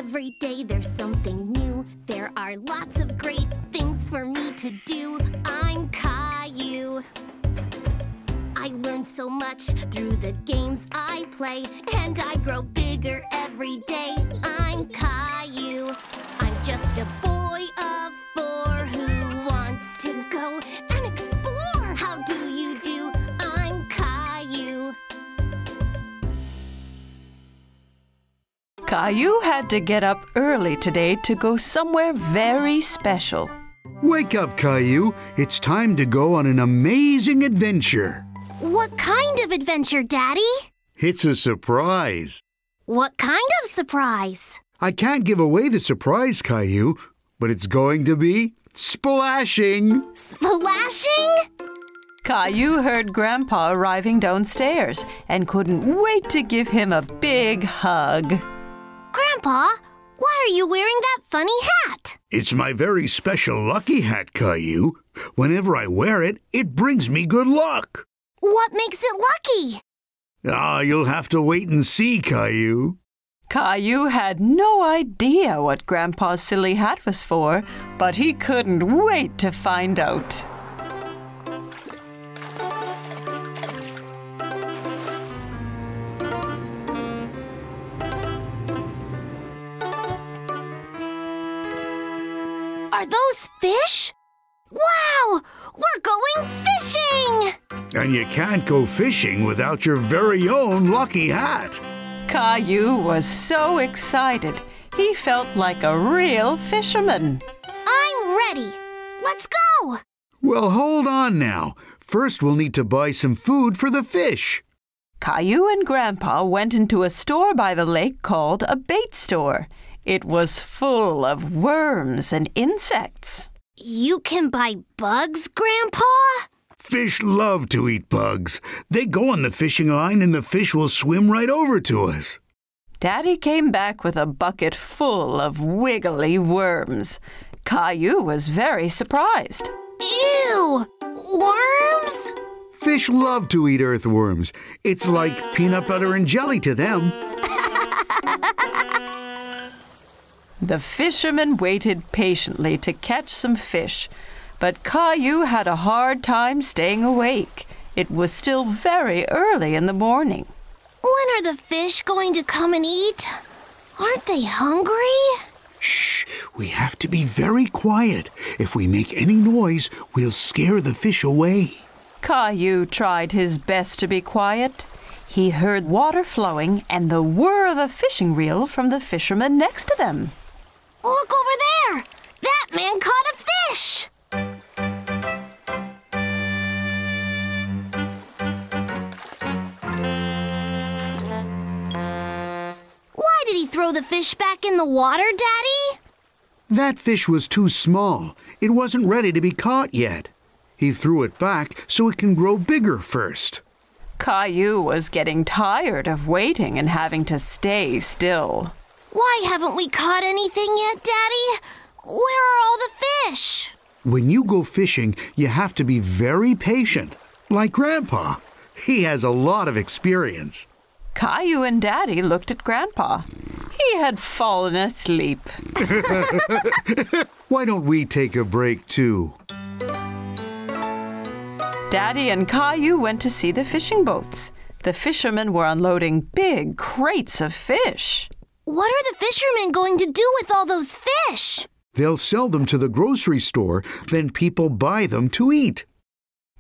Every day there's something new. There are lots of great things for me to do. I'm Caillou. I learn so much through the games I play, and I grow bigger every day. I'm Caillou. I'm just a boy of 4 who wants to go and explore. How do you do? I'm Caillou. Caillou had to get up early today to go somewhere very special. Wake up, Caillou. It's time to go on an amazing adventure. What kind of adventure, Daddy? It's a surprise. What kind of surprise? I can't give away the surprise, Caillou, but it's going to be splashing. Splashing? Caillou heard Grandpa arriving downstairs and couldn't wait to give him a big hug. Grandpa, why are you wearing that funny hat? It's my very special lucky hat, Caillou. Whenever I wear it, it brings me good luck. What makes it lucky? You'll have to wait and see, Caillou. Caillou had no idea what Grandpa's silly hat was for, but he couldn't wait to find out. Are those fish? Wow! We're going fishing! And you can't go fishing without your very own lucky hat. Caillou was so excited. He felt like a real fisherman. I'm ready. Let's go! Well, hold on now. First, we'll need to buy some food for the fish. Caillou and Grandpa went into a store by the lake called a bait store. It was full of worms and insects. You can buy bugs, Grandpa? Fish love to eat bugs. They go on the fishing line and the fish will swim right over to us. Daddy came back with a bucket full of wiggly worms. Caillou was very surprised. Ew! Worms? Fish love to eat earthworms. It's like peanut butter and jelly to them. The fisherman waited patiently to catch some fish, but Caillou had a hard time staying awake. It was still very early in the morning. When are the fish going to come and eat? Aren't they hungry? Shh! We have to be very quiet. If we make any noise, we'll scare the fish away. Caillou tried his best to be quiet. He heard water flowing and the whir of a fishing reel from the fisherman next to them. Look over there! That man caught a fish! Why did he throw the fish back in the water, Daddy? That fish was too small. It wasn't ready to be caught yet. He threw it back so it can grow bigger first. Caillou was getting tired of waiting and having to stay still. Why haven't we caught anything yet, Daddy? Where are all the fish? When you go fishing, you have to be very patient. Like Grandpa. He has a lot of experience. Caillou and Daddy looked at Grandpa. He had fallen asleep. Why don't we take a break, too? Daddy and Caillou went to see the fishing boats. The fishermen were unloading big crates of fish. What are the fishermen going to do with all those fish? They'll sell them to the grocery store, then people buy them to eat.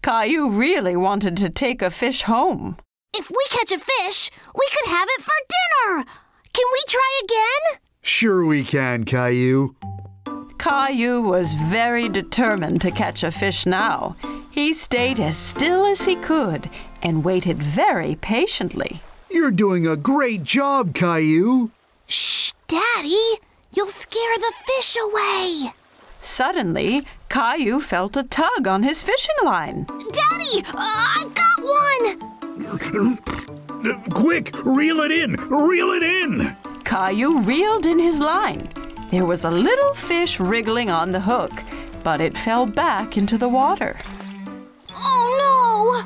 Caillou really wanted to take a fish home. If we catch a fish, we could have it for dinner! Can we try again? Sure we can, Caillou. Caillou was very determined to catch a fish now. He stayed as still as he could and waited very patiently. You're doing a great job, Caillou. Shh, Daddy! You'll scare the fish away! Suddenly, Caillou felt a tug on his fishing line. Daddy! I've got one! Quick! Reel it in! Reel it in! Caillou reeled in his line. There was a little fish wriggling on the hook, but it fell back into the water. Oh no!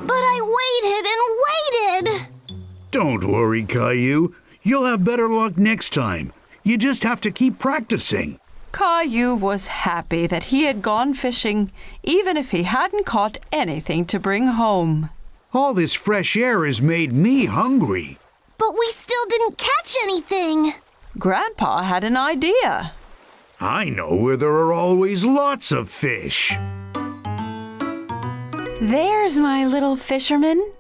But I waited and waited! Don't worry, Caillou. You'll have better luck next time. You just have to keep practicing. Caillou was happy that he had gone fishing, even if he hadn't caught anything to bring home. All this fresh air has made me hungry. But we still didn't catch anything. Grandpa had an idea. I know where there are always lots of fish. There's my little fisherman.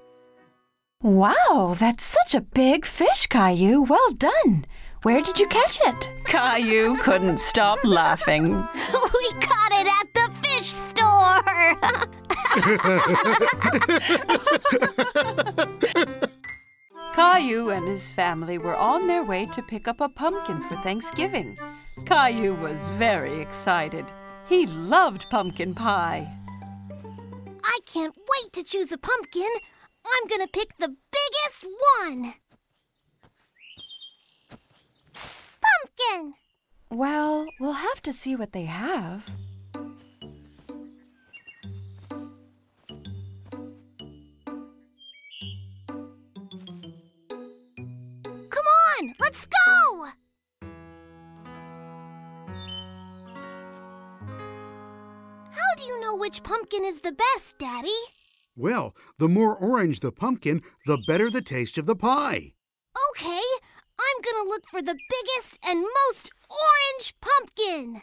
Wow, that's such a big fish, Caillou. Well done. Where did you catch it? Caillou couldn't stop laughing. We caught it at the fish store. Caillou and his family were on their way to pick up a pumpkin for Thanksgiving. Caillou was very excited. He loved pumpkin pie. I can't wait to choose a pumpkin. I'm gonna pick the biggest one. Pumpkin! Well, we'll have to see what they have. Come on, let's go! How do you know which pumpkin is the best, Daddy? Well, the more orange the pumpkin, the better the taste of the pie. Okay, I'm gonna look for the biggest and most orange pumpkin.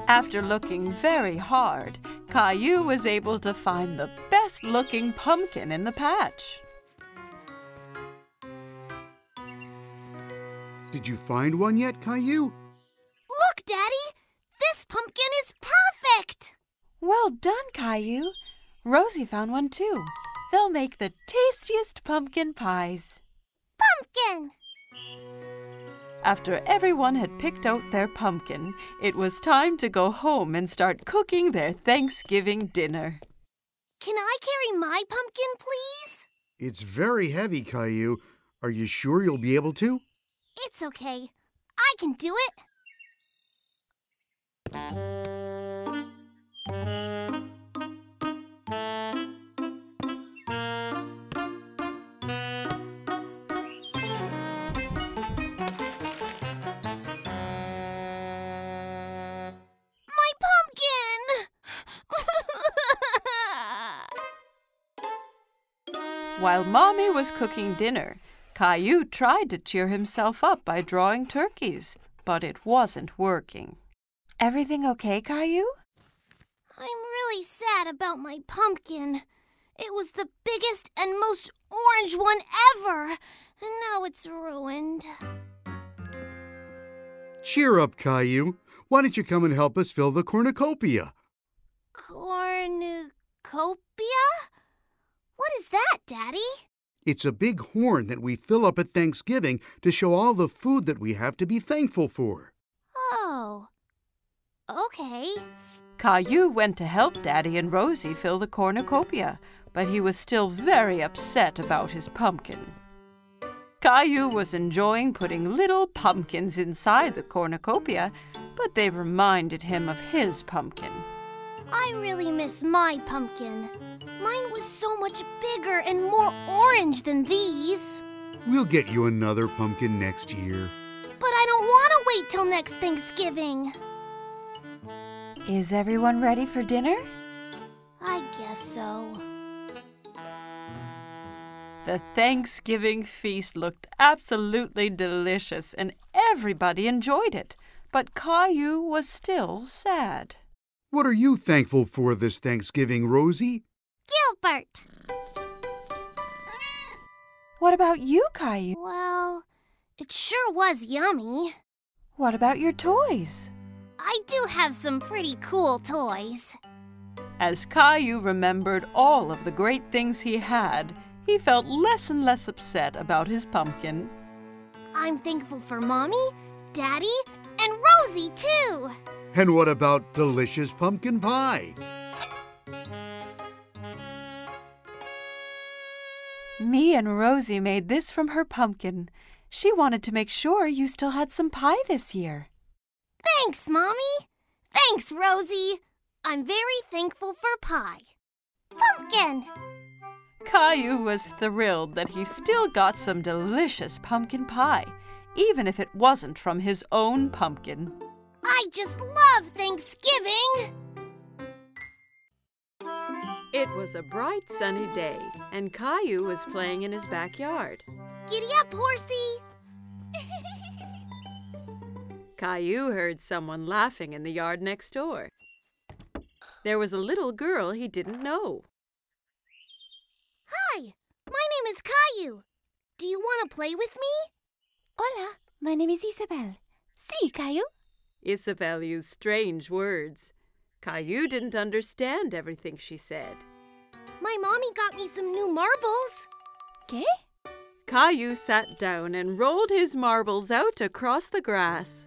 After looking very hard, Caillou was able to find the best-looking pumpkin in the patch. Did you find one yet, Caillou? Look, Daddy! This pumpkin is perfect! Well done, Caillou. Rosie found one too. They'll make the tastiest pumpkin pies. Pumpkin! After everyone had picked out their pumpkin, it was time to go home and start cooking their Thanksgiving dinner. Can I carry my pumpkin, please? It's very heavy, Caillou. Are you sure you'll be able to? It's okay. I can do it. While Mommy was cooking dinner, Caillou tried to cheer himself up by drawing turkeys, but it wasn't working. Everything okay, Caillou? I'm really sad about my pumpkin. It was the biggest and most orange one ever, and now it's ruined. Cheer up, Caillou. Why don't you come and help us fill the cornucopia? Cornucopia? What is that, Daddy? It's a big horn that we fill up at Thanksgiving to show all the food that we have to be thankful for. Oh, okay. Caillou went to help Daddy and Rosie fill the cornucopia, but he was still very upset about his pumpkin. Caillou was enjoying putting little pumpkins inside the cornucopia, but they reminded him of his pumpkin. I really miss my pumpkin. Mine was so much bigger and more orange than these. We'll get you another pumpkin next year. But I don't want to wait till next Thanksgiving. Is everyone ready for dinner? I guess so. The Thanksgiving feast looked absolutely delicious and everybody enjoyed it, but Caillou was still sad. What are you thankful for this Thanksgiving, Rosie? Gilbert! What about you, Caillou? Well, it sure was yummy. What about your toys? I do have some pretty cool toys. As Caillou remembered all of the great things he had, he felt less and less upset about his pumpkin. I'm thankful for Mommy, Daddy, and Rosie, too. And what about delicious pumpkin pie? Me and Rosie made this from her pumpkin. She wanted to make sure you still had some pie this year. Thanks, Mommy. Thanks, Rosie. I'm very thankful for pie. Pumpkin! Caillou was thrilled that he still got some delicious pumpkin pie, even if it wasn't from his own pumpkin. I just love Thanksgiving! It was a bright sunny day, and Caillou was playing in his backyard. Giddy up, horsey! Caillou heard someone laughing in the yard next door. There was a little girl he didn't know. Hi, my name is Caillou. Do you want to play with me? Hola, my name is Isabelle. Sí, Caillou. Isabelle used strange words. Caillou didn't understand everything she said. My mommy got me some new marbles. ¿Qué? Caillou sat down and rolled his marbles out across the grass.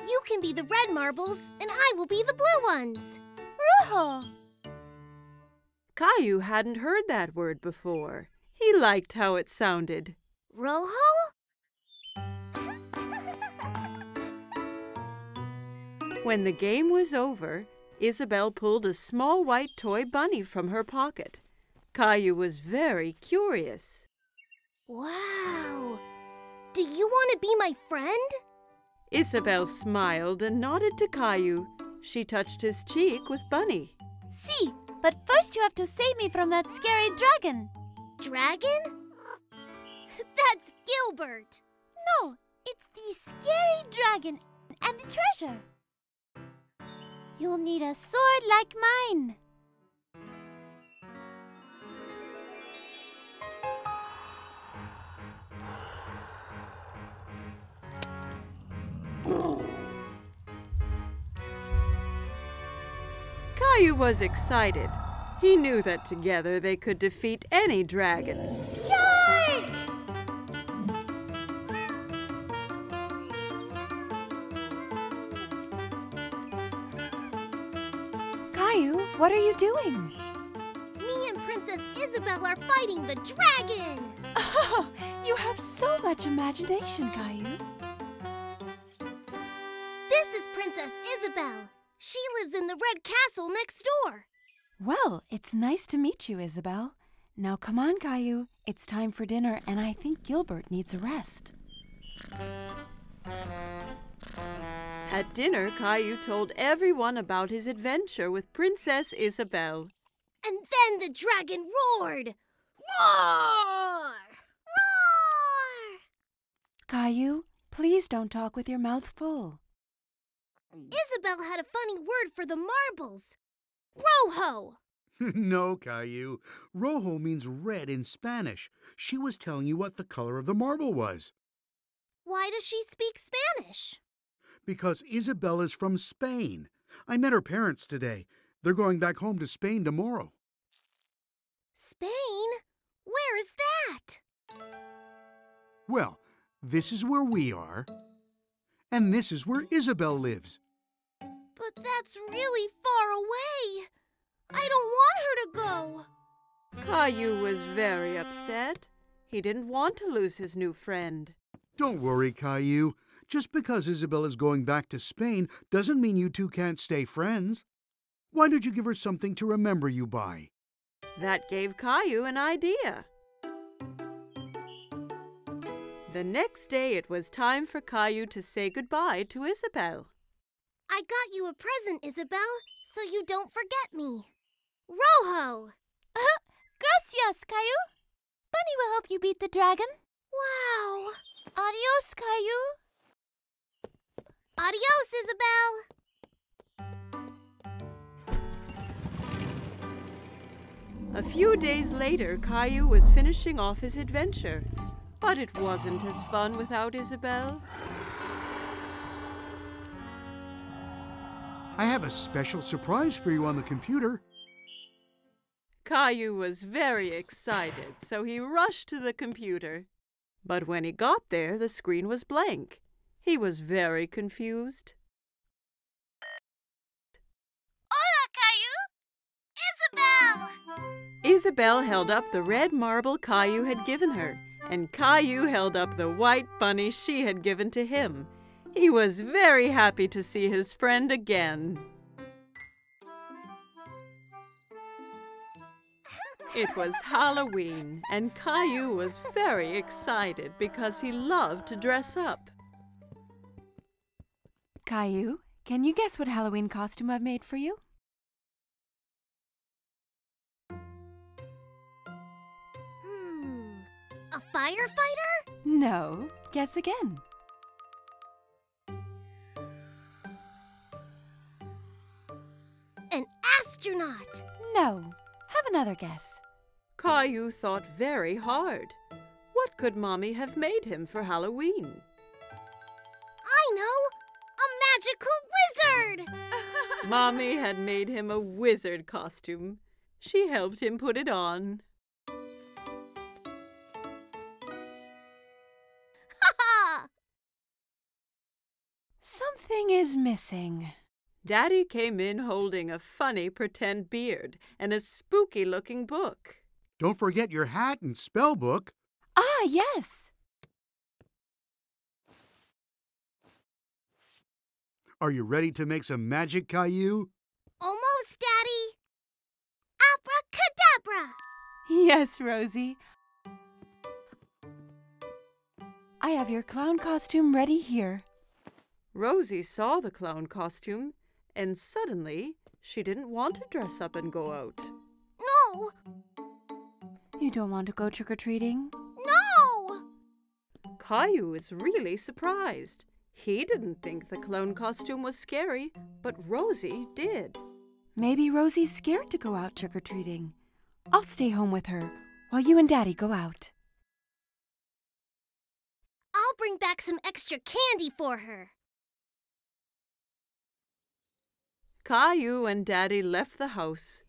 You can be the red marbles, and I will be the blue ones. Rojo. Caillou hadn't heard that word before. He liked how it sounded. Rojo? When the game was over, Isabelle pulled a small white toy bunny from her pocket. Caillou was very curious. Wow! Do you want to be my friend? Isabelle smiled and nodded to Caillou. She touched his cheek with Bunny. Sí, but first you have to save me from that scary dragon. Dragon? That's Gilbert. No, it's the scary dragon and the treasure. You'll need a sword like mine. Caillou was excited. He knew that together they could defeat any dragon. Charge! Caillou, what are you doing? Me and Princess Isabelle are fighting the dragon! Oh, you have so much imagination, Caillou. This is Princess Isabelle. She lives in the Red Castle next door. Well, it's nice to meet you, Isabelle. Now come on, Caillou. It's time for dinner, and I think Gilbert needs a rest. At dinner, Caillou told everyone about his adventure with Princess Isabelle. And then the dragon roared. Roar! Roar! Caillou, please don't talk with your mouth full. Isabelle had a funny word for the marbles. Rojo! No, Caillou. Rojo means red in Spanish. She was telling you what the color of the marble was. Why does she speak Spanish? Because Isabelle is from Spain. I met her parents today. They're going back home to Spain tomorrow. Spain? Where is that? Well, this is where we are. And this is where Isabelle lives. But that's really far away. I don't want her to go. Caillou was very upset. He didn't want to lose his new friend. Don't worry, Caillou. Just because Isabelle is going back to Spain doesn't mean you two can't stay friends. Why don't you give her something to remember you by? That gave Caillou an idea. The next day it was time for Caillou to say goodbye to Isabelle. I got you a present, Isabelle, so you don't forget me. Rojo! Gracias, Caillou. Bunny will help you beat the dragon. Wow! Adios, Caillou. Adios, Isabelle! A few days later, Caillou was finishing off his adventure. But it wasn't as fun without Isabelle. I have a special surprise for you on the computer. Caillou was very excited, so he rushed to the computer. But when he got there, the screen was blank. He was very confused. Hola, Caillou! Isabelle! Isabelle held up the red marble Caillou had given her, and Caillou held up the white bunny she had given to him. He was very happy to see his friend again. It was Halloween, and Caillou was very excited because he loved to dress up. Caillou, can you guess what Halloween costume I've made for you? A firefighter? No. Guess again. An astronaut? No. Have another guess. Caillou thought very hard. What could Mommy have made him for Halloween? I know! A magical wizard! Mommy had made him a wizard costume. She helped him put it on. Ha! Something is missing. Daddy came in holding a funny pretend beard and a spooky-looking book. Don't forget your hat and spell book. Ah, yes. Are you ready to make some magic, Caillou? Almost, Daddy. Abracadabra! Yes, Rosie. I have your clown costume ready here. Rosie saw the clown costume, and suddenly she didn't want to dress up and go out. No! You don't want to go trick-or-treating? No! Caillou is really surprised. He didn't think the clown costume was scary, but Rosie did. Maybe Rosie's scared to go out trick-or-treating. I'll stay home with her while you and Daddy go out. I'll bring back some extra candy for her. Caillou and Daddy left the house.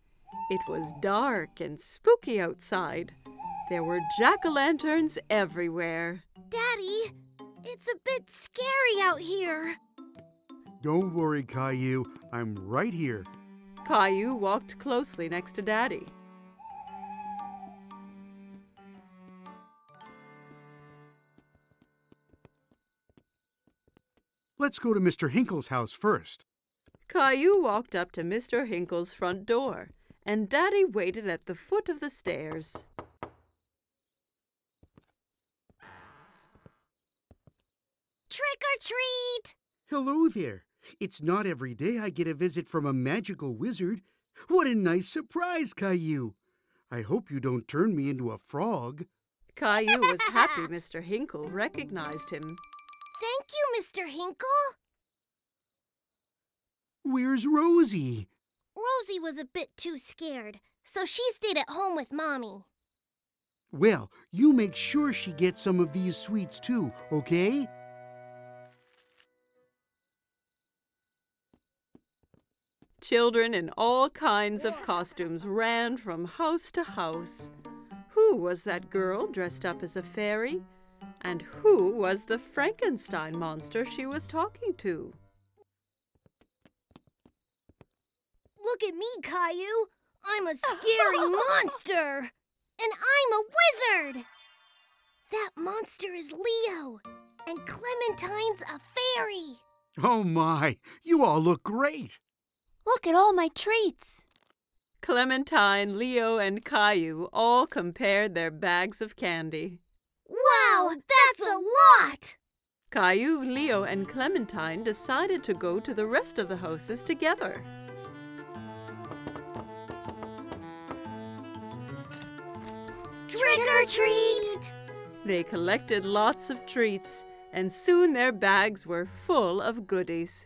It was dark and spooky outside. There were jack-o'-lanterns everywhere. Daddy, it's a bit scary out here. Don't worry, Caillou. I'm right here. Caillou walked closely next to Daddy. Let's go to Mr. Hinkle's house first. Caillou walked up to Mr. Hinkle's front door, and Daddy waited at the foot of the stairs. Trick or treat! Hello there. It's not every day I get a visit from a magical wizard. What a nice surprise, Caillou. I hope you don't turn me into a frog. Caillou was happy Mr. Hinkle recognized him. Thank you, Mr. Hinkle. Where's Rosie? Rosie was a bit too scared, so she stayed at home with Mommy. Well, you make sure she gets some of these sweets too, okay? Children in all kinds of costumes ran from house to house. Who was that girl dressed up as a fairy? And who was the Frankenstein monster she was talking to? Look at me, Caillou. I'm a scary monster. And I'm a wizard. That monster is Leo. And Clementine's a fairy. Oh my, you all look great. Look at all my treats. Clementine, Leo, and Caillou all compared their bags of candy. Wow, that's a lot! Caillou, Leo, and Clementine decided to go to the rest of the houses together. Trick or treat! They collected lots of treats, and soon their bags were full of goodies.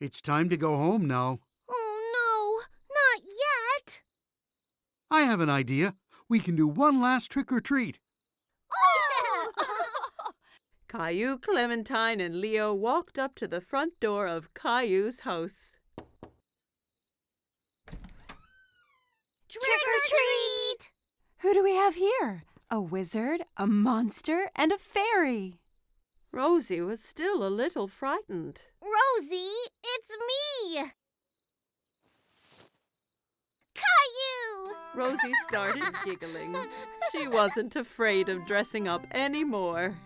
It's time to go home now. Oh no, not yet! I have an idea. We can do one last trick or treat. Caillou, Clementine, and Leo walked up to the front door of Caillou's house. Trick or treat! Who do we have here? A wizard, a monster, and a fairy. Rosie was still a little frightened. Rosie, it's me! Caillou! Rosie started giggling. She wasn't afraid of dressing up anymore.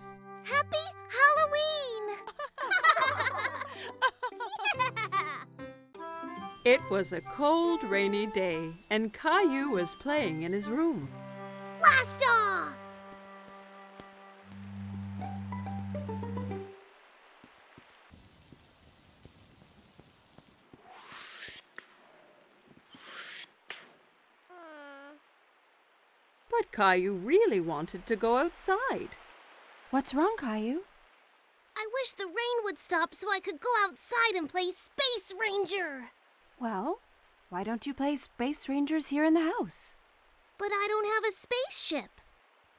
Happy Halloween! It was a cold, rainy day, and Caillou was playing in his room. Blast off! But Caillou really wanted to go outside. What's wrong, Caillou? I wish the rain would stop so I could go outside and play Space Ranger. Well, why don't you play Space Rangers here in the house? But I don't have a spaceship.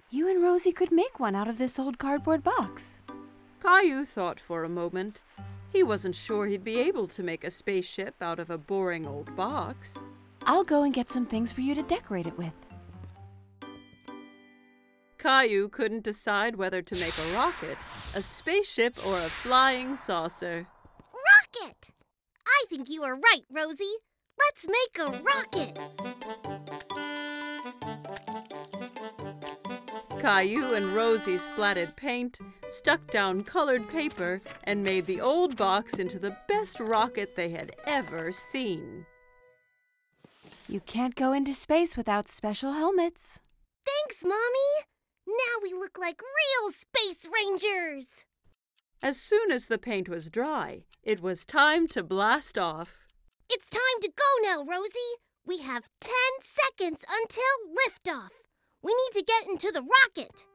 You and Rosie could make one out of this old cardboard box. Caillou thought for a moment. He wasn't sure he'd be able to make a spaceship out of a boring old box. I'll go and get some things for you to decorate it with. Caillou couldn't decide whether to make a rocket, a spaceship, or a flying saucer. Rocket! I think you are right, Rosie. Let's make a rocket. Caillou and Rosie splatted paint, stuck down colored paper, and made the old box into the best rocket they had ever seen. You can't go into space without special helmets. Thanks, Mommy. Now we look like real Space Rangers. As soon as the paint was dry, it was time to blast off. It's time to go now, Rosie. We have 10 seconds until liftoff. We need to get into the rocket.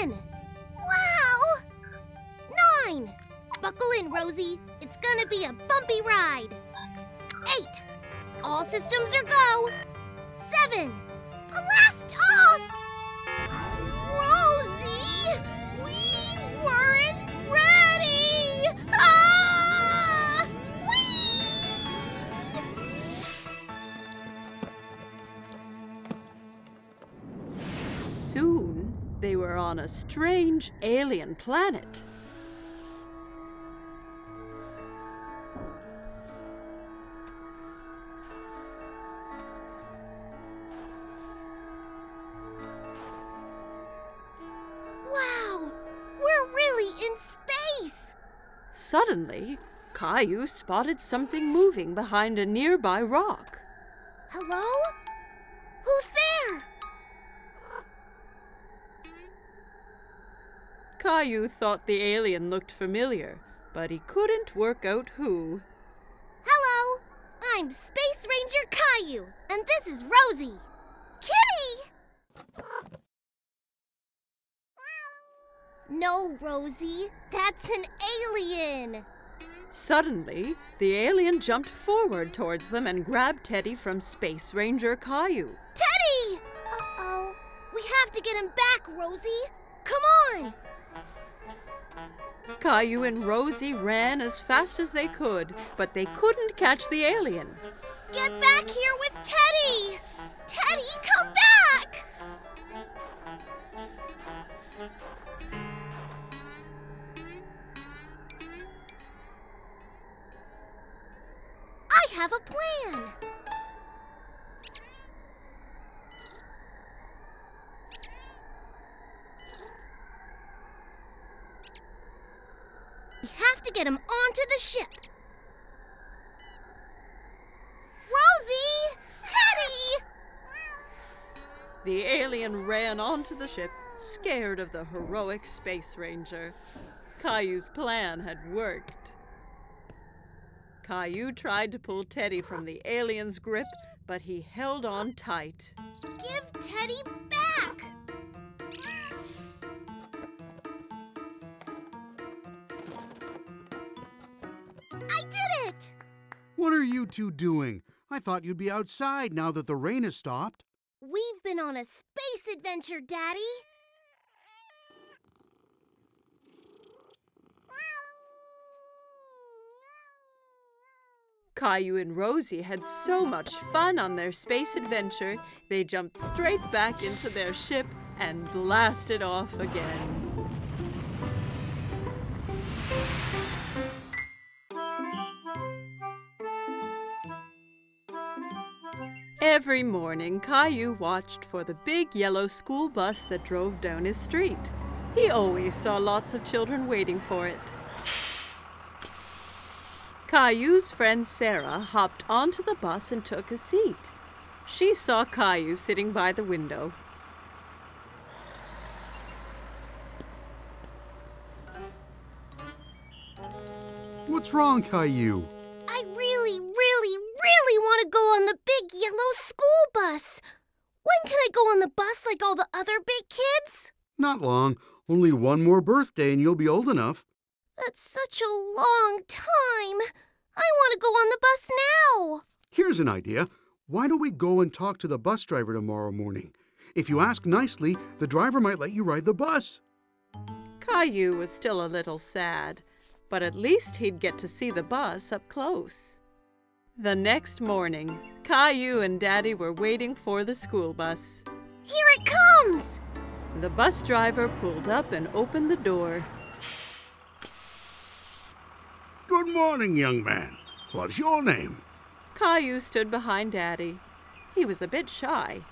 10. Wow. 9. Buckle in, Rosie. It's gonna be a bumpy ride. 8. All systems are go. 7. Blast off! Rosie! We weren't ready! Ah! Soon, they were on a strange alien planet. Wow! We're really in space! Suddenly, Caillou spotted something moving behind a nearby rock. Hello? Who's there? Caillou thought the alien looked familiar, but he couldn't work out who. Hello! I'm Space Ranger Caillou, and this is Rosie. Kitty! No, Rosie. That's an alien. Suddenly, the alien jumped forward towards them and grabbed Teddy from Space Ranger Caillou. Teddy! Uh-oh. We have to get him back, Rosie. Come on! Caillou and Rosie ran as fast as they could, but they couldn't catch the alien. Get back here with Teddy! Teddy, come back! I have a plan. We have to get him onto the ship. Rosie! Teddy! The alien ran onto the ship, scared of the heroic Space Ranger. Caillou's plan had worked. Caillou tried to pull Teddy from the alien's grip, but he held on tight. Give Teddy back! I did it! What are you two doing? I thought you'd be outside now that the rain has stopped. We've been on a space adventure, Daddy. Caillou and Rosie had so much fun on their space adventure, they jumped straight back into their ship and blasted off again. Every morning, Caillou watched for the big yellow school bus that drove down his street. He always saw lots of children waiting for it. Caillou's friend Sarah hopped onto the bus and took a seat. She saw Caillou sitting by the window. What's wrong, Caillou? I really want to go on the big yellow school bus. When can I go on the bus like all the other big kids? Not long. Only one more birthday and you'll be old enough. That's such a long time. I want to go on the bus now. Here's an idea. Why don't we go and talk to the bus driver tomorrow morning? If you ask nicely, the driver might let you ride the bus. Caillou was still a little sad, but at least he'd get to see the bus up close. The next morning, Caillou and Daddy were waiting for the school bus. Here it comes! The bus driver pulled up and opened the door. Good morning, young man. What's your name? Caillou stood behind Daddy. He was a bit shy.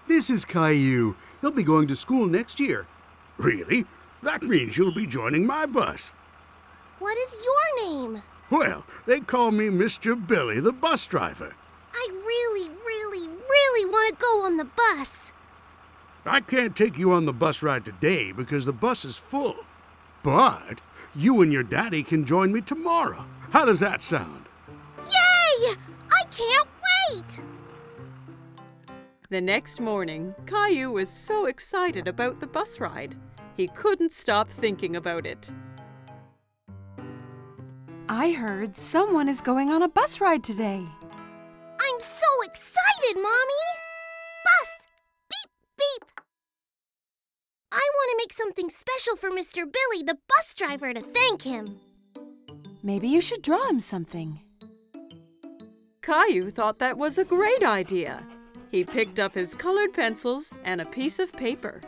This is Caillou. He'll be going to school next year. Really? That means you'll be joining my bus. What is your name? Well, they call me Mr. Billy, the bus driver. I really want to go on the bus. I can't take you on the bus ride today because the bus is full. But you and your daddy can join me tomorrow. How does that sound? Yay! I can't wait! The next morning, Caillou was so excited about the bus ride. He couldn't stop thinking about it. I heard someone is going on a bus ride today. I'm so excited, Mommy! Bus! Beep, beep! I want to make something special for Mr. Billy, the bus driver, to thank him. Maybe you should draw him something. Caillou thought that was a great idea. He picked up his colored pencils and a piece of paper.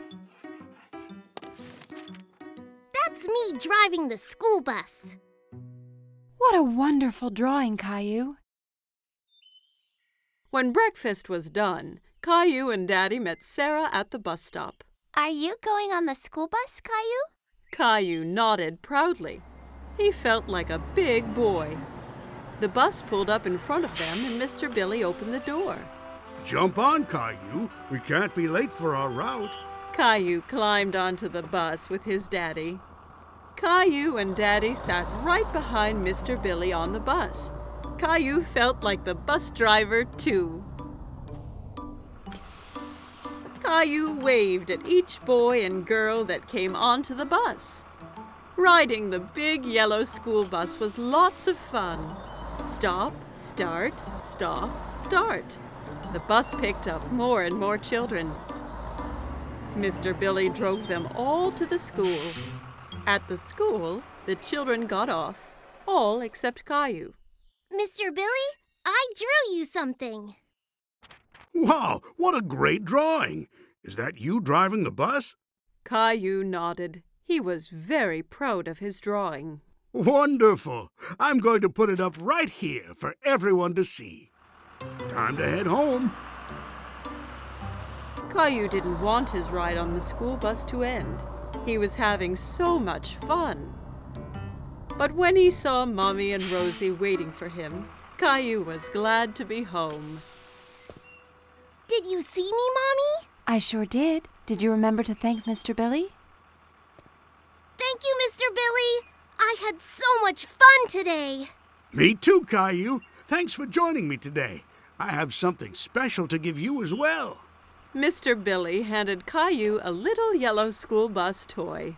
That's me driving the school bus. What a wonderful drawing, Caillou. When breakfast was done, Caillou and Daddy met Sarah at the bus stop. Are you going on the school bus, Caillou? Caillou nodded proudly. He felt like a big boy. The bus pulled up in front of them and Mr. Billy opened the door. Jump on, Caillou. We can't be late for our route. Caillou climbed onto the bus with his daddy. Caillou and Daddy sat right behind Mr. Billy on the bus. Caillou felt like the bus driver, too. Caillou waved at each boy and girl that came onto the bus. Riding the big yellow school bus was lots of fun. Stop, start, stop, start. The bus picked up more and more children. Mr. Billy drove them all to the school. At the school, the children got off, all except Caillou. Mr. Billy, I drew you something. Wow, what a great drawing. Is that you driving the bus? Caillou nodded. He was very proud of his drawing. Wonderful. I'm going to put it up right here for everyone to see. Time to head home. Caillou didn't want his ride on the school bus to end. He was having so much fun. But when he saw Mommy and Rosie waiting for him, Caillou was glad to be home. Did you see me, Mommy? I sure did. Did you remember to thank Mr. Billy? Thank you, Mr. Billy. I had so much fun today. Me too, Caillou. Thanks for joining me today. I have something special to give you as well. Mr. Billy handed Caillou a little yellow school bus toy.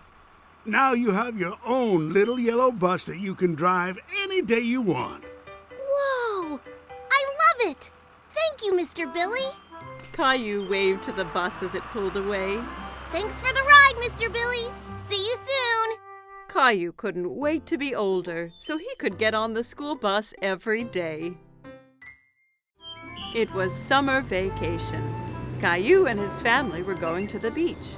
Now you have your own little yellow bus that you can drive any day you want. Whoa! I love it! Thank you, Mr. Billy. Caillou waved to the bus as it pulled away. Thanks for the ride, Mr. Billy. See you soon. Caillou couldn't wait to be older so he could get on the school bus every day. It was summer vacation. Caillou and his family were going to the beach.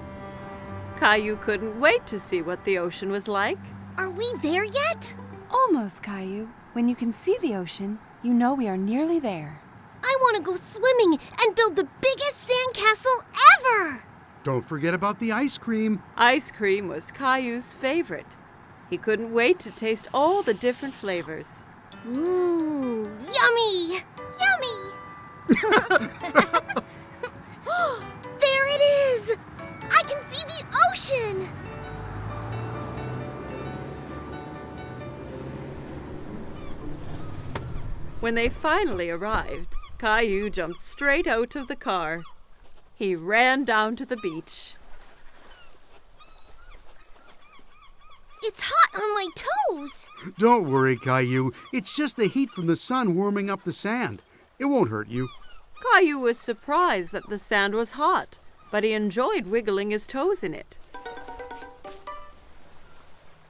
Caillou couldn't wait to see what the ocean was like. Are we there yet? Almost, Caillou. When you can see the ocean, you know we are nearly there. I want to go swimming and build the biggest sandcastle ever! Don't forget about the ice cream. Ice cream was Caillou's favorite. He couldn't wait to taste all the different flavors. Mmm, yummy! Yummy! There it is! I can see the ocean! When they finally arrived, Caillou jumped straight out of the car. He ran down to the beach. It's hot on my toes! Don't worry, Caillou. It's just the heat from the sun warming up the sand. It won't hurt you. Caillou was surprised that the sand was hot, but he enjoyed wiggling his toes in it.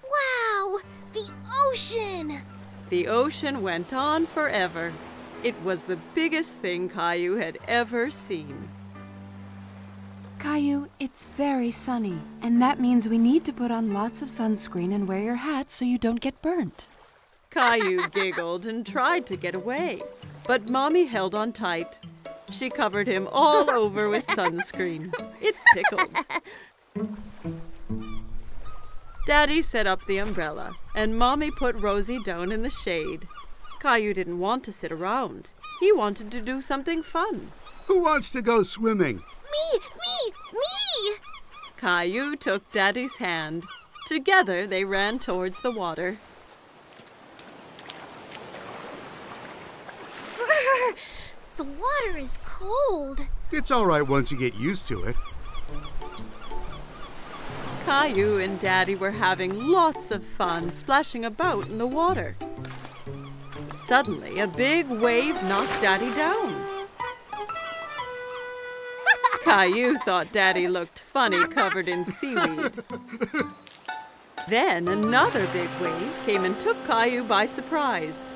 Wow! The ocean! The ocean went on forever. It was the biggest thing Caillou had ever seen. Caillou, it's very sunny, and that means we need to put on lots of sunscreen and wear your hat so you don't get burnt. Caillou giggled and tried to get away, but Mommy held on tight. She covered him all over with sunscreen. It tickled. Daddy set up the umbrella, and Mommy put Rosie down in the shade. Caillou didn't want to sit around. He wanted to do something fun. Who wants to go swimming? Me! Caillou took Daddy's hand. Together they ran towards the water. Brr, the water is cold. It's all right once you get used to it. Caillou and Daddy were having lots of fun splashing about in the water. Suddenly, a big wave knocked Daddy down. Caillou thought Daddy looked funny covered in seaweed. Then another big wave came and took Caillou by surprise.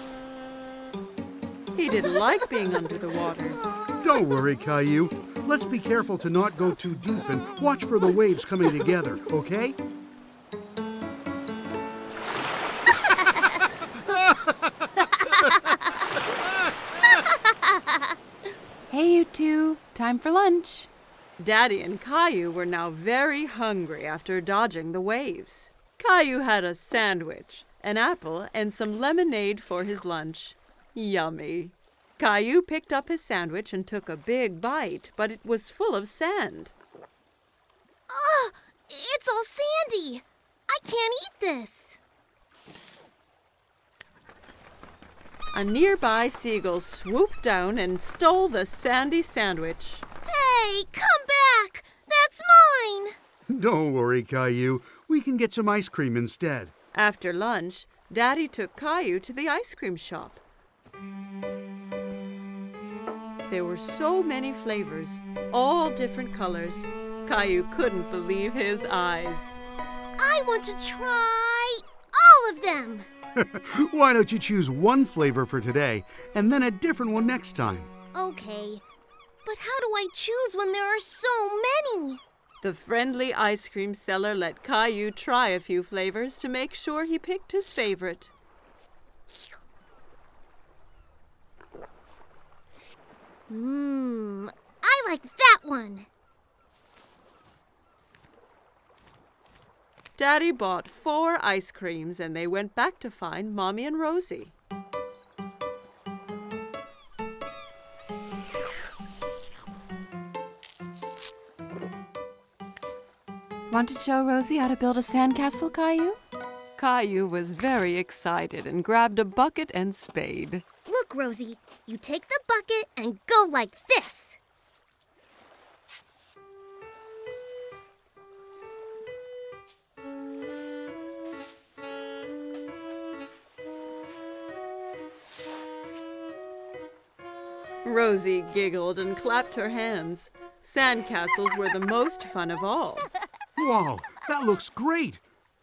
He didn't like being under the water. Don't worry, Caillou. Let's be careful to not go too deep and watch for the waves coming together, okay? Hey, you two, time for lunch. Daddy and Caillou were now very hungry after dodging the waves. Caillou had a sandwich, an apple, and some lemonade for his lunch. Yummy! Caillou picked up his sandwich and took a big bite, but it was full of sand. Ugh! It's all sandy! I can't eat this! A nearby seagull swooped down and stole the sandy sandwich. Hey, come back! That's mine! Don't worry, Caillou. We can get some ice cream instead. After lunch, Daddy took Caillou to the ice cream shop. There were so many flavors, all different colors. Caillou couldn't believe his eyes. I want to try all of them! Why don't you choose one flavor for today and then a different one next time? Okay, but how do I choose when there are so many? The friendly ice cream seller let Caillou try a few flavors to make sure he picked his favorite. I like that one. Daddy bought 4 ice creams and they went back to find Mommy and Rosie. Want to show Rosie how to build a sandcastle, Caillou? Caillou was very excited and grabbed a bucket and spade. Look, Rosie, you take the bucket and go like this. Rosie giggled and clapped her hands. Sandcastles were the most fun of all. Wow, that looks great!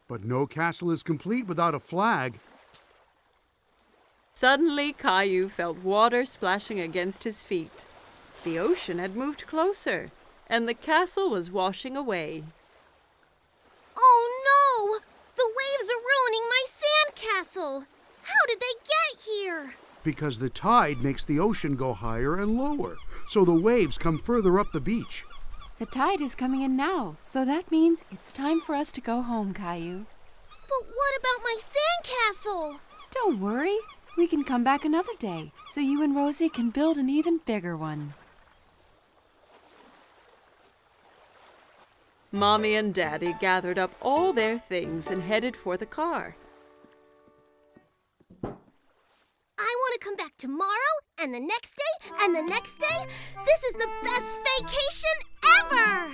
But no castle is complete without a flag. Suddenly, Caillou felt water splashing against his feet. The ocean had moved closer, and the castle was washing away. Oh no! The waves are ruining my sandcastle! How did they get here? Because the tide makes the ocean go higher and lower, so the waves come further up the beach. The tide is coming in now, so that means it's time for us to go home, Caillou. But what about my sandcastle? Don't worry. We can come back another day so you and Rosie can build an even bigger one. Mommy and Daddy gathered up all their things and headed for the car. I want to come back tomorrow, and the next day, and the next day. This is the best vacation ever!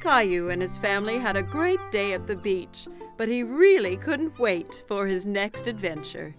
Caillou and his family had a great day at the beach, but he really couldn't wait for his next adventure.